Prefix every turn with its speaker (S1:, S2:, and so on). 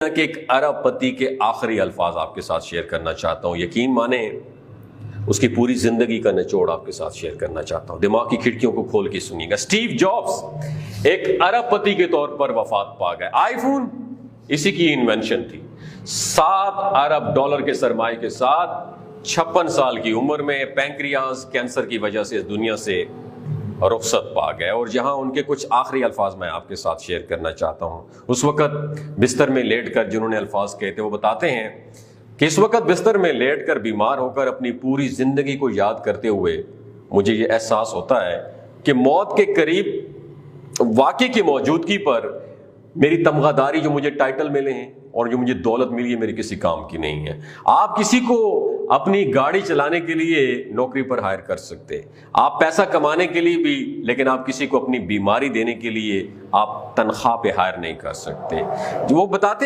S1: कि एक अरब पति के आखिरी अल्फाज आपके साथ शेयर करना चाहता हूं। यकीन माने उसकी पूरी जिंदगी का निचोड़ आपके साथ शेयर करना चाहता हूं। दिमाग की खिड़कियों को खोल के सुनिएगा। स्टीव जॉब्स एक अरब पति के तौर पर वफात पा गए। आईफोन इसी की इन्वेंशन थी। 7 अरब डॉलर के सरमाए के साथ 56 साल की उम्र में पैंक्रियाज कैंसर की वजह से इस दुनिया से रुखसत पा गए। और जहां उनके कुछ आखिरी अल्फाज मैं आपके साथ शेयर करना चाहता हूं। उस वक्त बिस्तर में लेटकर जिन्होंने अल्फाज कहे थे, वो बताते हैं कि इस वक्त बिस्तर में लेटकर बीमार होकर अपनी पूरी जिंदगी को याद करते हुए मुझे ये एहसास होता है कि मौत के करीब वाकई की मौजूदगी पर मेरी तमगादारी, जो मुझे टाइटल मिले हैं और जो मुझे दौलत मिली है, मेरी किसी काम की नहीं है। आप किसी को अपनी गाड़ी चलाने के लिए नौकरी पर हायर कर सकते, आप पैसा कमाने के लिए भी, लेकिन आप किसी को अपनी बीमारी देने के लिए आप तनख्वाह पे हायर नहीं कर सकते। वो बताते